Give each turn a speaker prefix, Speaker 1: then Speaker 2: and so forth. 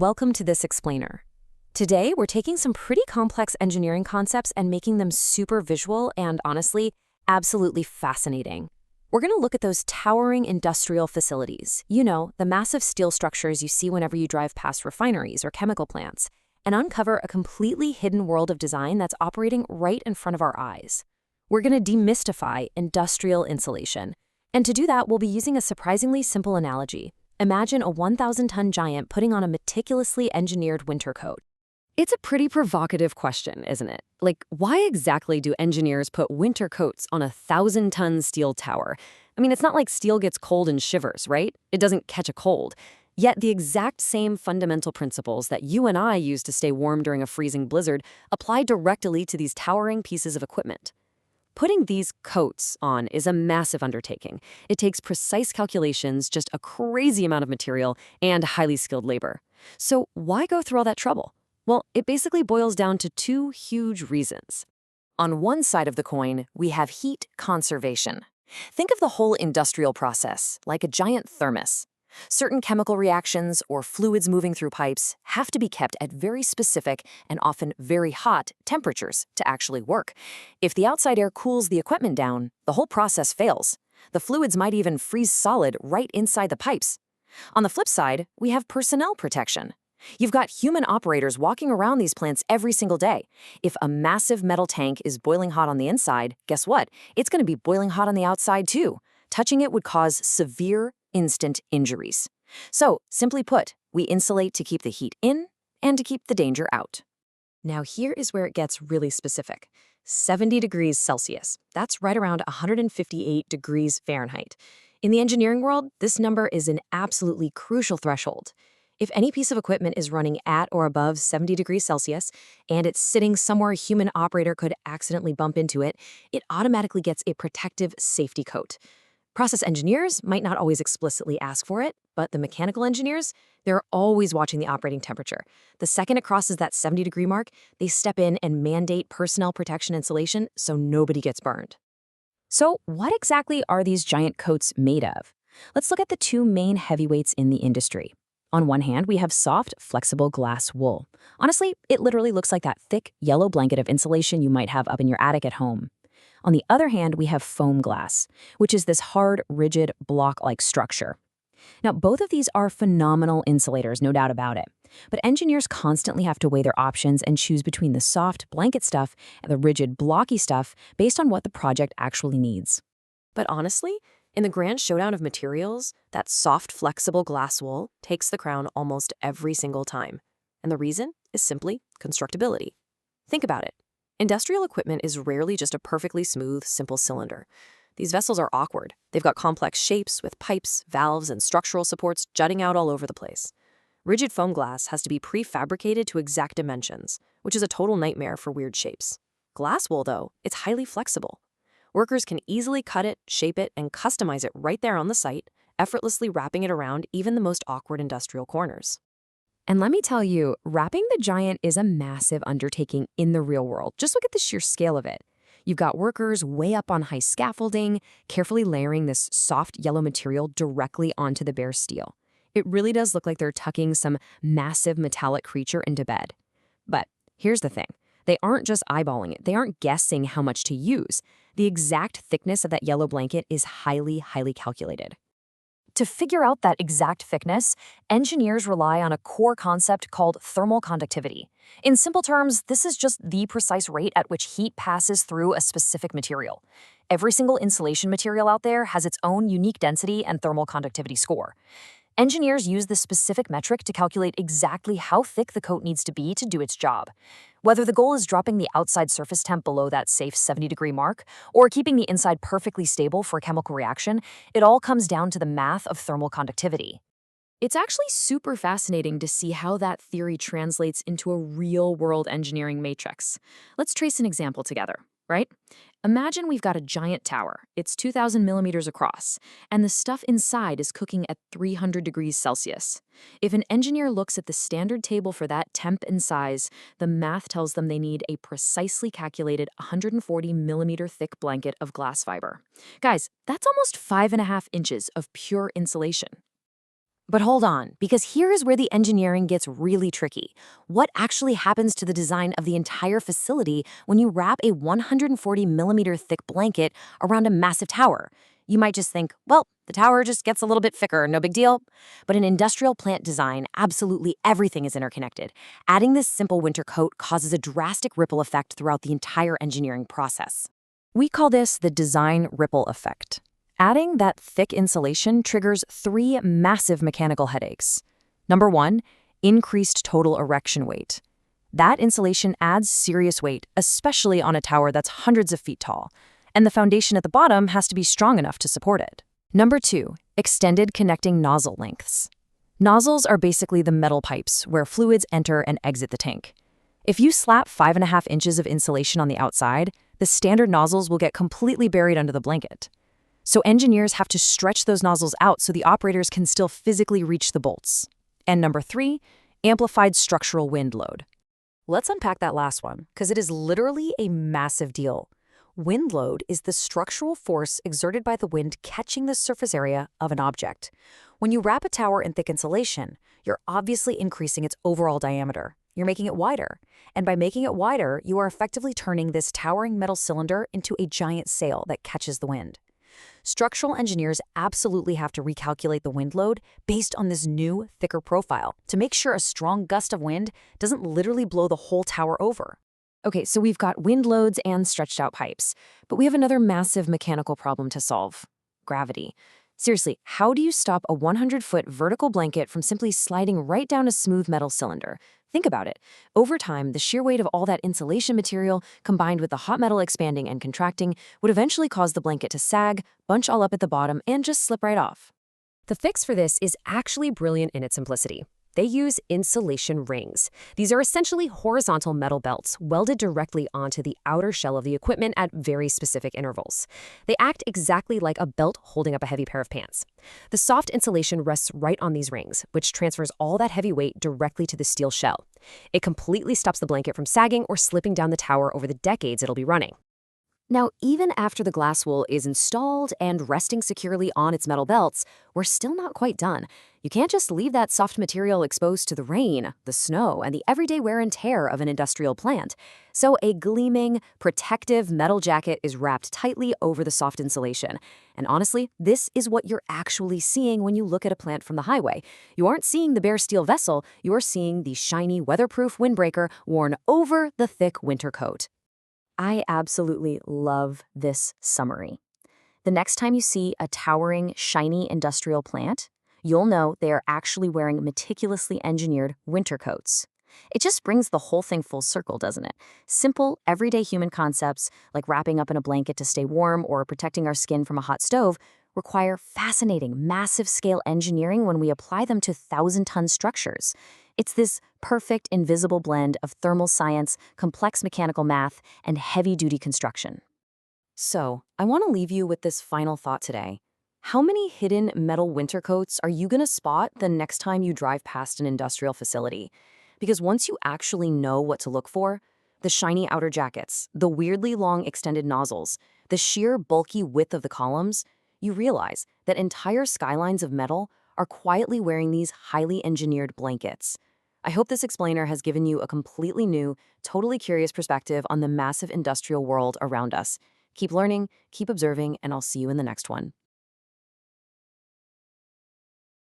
Speaker 1: Welcome to this explainer. Today, we're taking some pretty complex engineering concepts and making them super visual and, honestly, absolutely fascinating. We're going to look at those towering industrial facilities, the massive steel structures you see whenever you drive past refineries or chemical plants, and uncover a completely hidden world of design that's operating right in front of our eyes. We're going to demystify industrial insulation. And to do that, we'll be using a surprisingly simple analogy. Imagine a 1,000-ton giant putting on a meticulously engineered winter coat. It's a pretty provocative question, isn't it? Like, why exactly do engineers put winter coats on a 1,000-ton steel tower? I mean, it's not like steel gets cold and shivers, right? It doesn't catch a cold. Yet the exact same fundamental principles that you and I use to stay warm during a freezing blizzard apply directly to these towering pieces of equipment. Putting these coats on is a massive undertaking. It takes precise calculations, just a crazy amount of material, and highly skilled labor. So why go through all that trouble? Well, it basically boils down to two huge reasons. On one side of the coin, we have heat conservation. Think of the whole industrial process like a giant thermos. Certain chemical reactions or fluids moving through pipes have to be kept at very specific and often very hot temperatures to actually work. If the outside air cools the equipment down, the whole process fails. The fluids might even freeze solid right inside the pipes. On the flip side, we have personnel protection. You've got human operators walking around these plants every single day. If a massive metal tank is boiling hot on the inside, guess what? It's going to be boiling hot on the outside too. Touching it would cause severe instant injuries. So, simply put, we insulate to keep the heat in and to keep the danger out. Now here is where it gets really specific. 70 degrees Celsius. That's right around 158 degrees Fahrenheit. In the engineering world, this number is an absolutely crucial threshold. If any piece of equipment is running at or above 70 degrees Celsius and it's sitting somewhere a human operator could accidentally bump into it, it automatically gets a protective safety coat. Process engineers might not always explicitly ask for it, but the mechanical engineers, they're always watching the operating temperature. The second it crosses that 70-degree mark, they step in and mandate personnel protection insulation so nobody gets burned. So what exactly are these giant coats made of? Let's look at the two main heavyweights in the industry. On one hand, we have soft, flexible glass wool. Honestly, it literally looks like that thick, yellow blanket of insulation you might have up in your attic at home. On the other hand, we have foam glass, which is this hard, rigid, block-like structure. Now, both of these are phenomenal insulators, no doubt about it. But engineers constantly have to weigh their options and choose between the soft, blanket stuff and the rigid, blocky stuff based on what the project actually needs. But honestly, in the grand showdown of materials, that soft, flexible glass wool takes the crown almost every single time. And the reason is simply constructability. Think about it. Industrial equipment is rarely just a perfectly smooth, simple cylinder. These vessels are awkward. They've got complex shapes with pipes, valves, and structural supports jutting out all over the place. Rigid foam glass has to be prefabricated to exact dimensions, which is a total nightmare for weird shapes. Glass wool, though, it's highly flexible. Workers can easily cut it, shape it, and customize it right there on the site, effortlessly wrapping it around even the most awkward industrial corners. And let me tell you, wrapping the giant is a massive undertaking in the real world. Just look at the sheer scale of it. You've got workers way up on high scaffolding, carefully layering this soft yellow material directly onto the bare steel. It really does look like they're tucking some massive metallic creature into bed. But here's the thing. They aren't just eyeballing it. They aren't guessing how much to use. The exact thickness of that yellow blanket is highly, highly calculated. To figure out that exact thickness, engineers rely on a core concept called thermal conductivity. In simple terms, this is just the precise rate at which heat passes through a specific material. Every single insulation material out there has its own unique density and thermal conductivity score. Engineers use this specific metric to calculate exactly how thick the coat needs to be to do its job. Whether the goal is dropping the outside surface temp below that safe 70-degree mark or keeping the inside perfectly stable for a chemical reaction, it all comes down to the math of thermal conductivity. It's actually super fascinating to see how that theory translates into a real-world engineering matrix. Let's trace an example together, right? Imagine we've got a giant tower. It's 2,000 millimeters across, and the stuff inside is cooking at 300 degrees Celsius. If an engineer looks at the standard table for that temp and size, the math tells them they need a precisely calculated 140 millimeter thick blanket of glass fiber. Guys, that's almost 5.5 inches of pure insulation. But hold on, because here is where the engineering gets really tricky. What actually happens to the design of the entire facility when you wrap a 140 millimeter thick blanket around a massive tower? You might just think, well, the tower just gets a little bit thicker, no big deal. But in industrial plant design, absolutely everything is interconnected. Adding this simple winter coat causes a drastic ripple effect throughout the entire engineering process. We call this the design ripple effect. Adding that thick insulation triggers three massive mechanical headaches. Number one, increased total erection weight. That insulation adds serious weight, especially on a tower that's hundreds of feet tall, and the foundation at the bottom has to be strong enough to support it. Number two, extended connecting nozzle lengths. Nozzles are basically the metal pipes where fluids enter and exit the tank. If you slap 5.5 inches of insulation on the outside, the standard nozzles will get completely buried under the blanket. So engineers have to stretch those nozzles out so the operators can still physically reach the bolts. And number three, amplified structural wind load. Let's unpack that last one, because it is literally a massive deal. Wind load is the structural force exerted by the wind catching the surface area of an object. When you wrap a tower in thick insulation, you're obviously increasing its overall diameter. You're making it wider. And by making it wider, you are effectively turning this towering metal cylinder into a giant sail that catches the wind. Structural engineers absolutely have to recalculate the wind load based on this new, thicker profile to make sure a strong gust of wind doesn't literally blow the whole tower over. Okay, so we've got wind loads and stretched out pipes, but we have another massive mechanical problem to solve: gravity. Seriously, how do you stop a 100-foot vertical blanket from simply sliding right down a smooth metal cylinder? Think about it. Over time, the sheer weight of all that insulation material, combined with the hot metal expanding and contracting, would eventually cause the blanket to sag, bunch all up at the bottom, and just slip right off. The fix for this is actually brilliant in its simplicity. They use insulation rings. These are essentially horizontal metal belts welded directly onto the outer shell of the equipment at very specific intervals. They act exactly like a belt holding up a heavy pair of pants. The soft insulation rests right on these rings, which transfers all that heavy weight directly to the steel shell. It completely stops the blanket from sagging or slipping down the tower over the decades it'll be running. Now, even after the glass wool is installed and resting securely on its metal belts, we're still not quite done. You can't just leave that soft material exposed to the rain, the snow, and the everyday wear and tear of an industrial plant. So a gleaming, protective metal jacket is wrapped tightly over the soft insulation. And honestly, this is what you're actually seeing when you look at a plant from the highway. You aren't seeing the bare steel vessel, you're seeing the shiny, weatherproof windbreaker worn over the thick winter coat. I absolutely love this summary. The next time you see a towering, shiny industrial plant, you'll know they are actually wearing meticulously engineered winter coats. It just brings the whole thing full circle, doesn't it? Simple, everyday human concepts, like wrapping up in a blanket to stay warm or protecting our skin from a hot stove, require fascinating, massive-scale engineering when we apply them to 1,000-ton structures. It's this perfect, invisible blend of thermal science, complex mechanical math, and heavy-duty construction. So, I want to leave you with this final thought today. How many hidden metal winter coats are you going to spot the next time you drive past an industrial facility? Because once you actually know what to look for, the shiny outer jackets, the weirdly long extended nozzles, the sheer bulky width of the columns, you realize that entire skylines of metal are quietly wearing these highly engineered blankets. I hope this explainer has given you a completely new, totally curious perspective on the massive industrial world around us. Keep learning, keep observing, and I'll see you in the next one.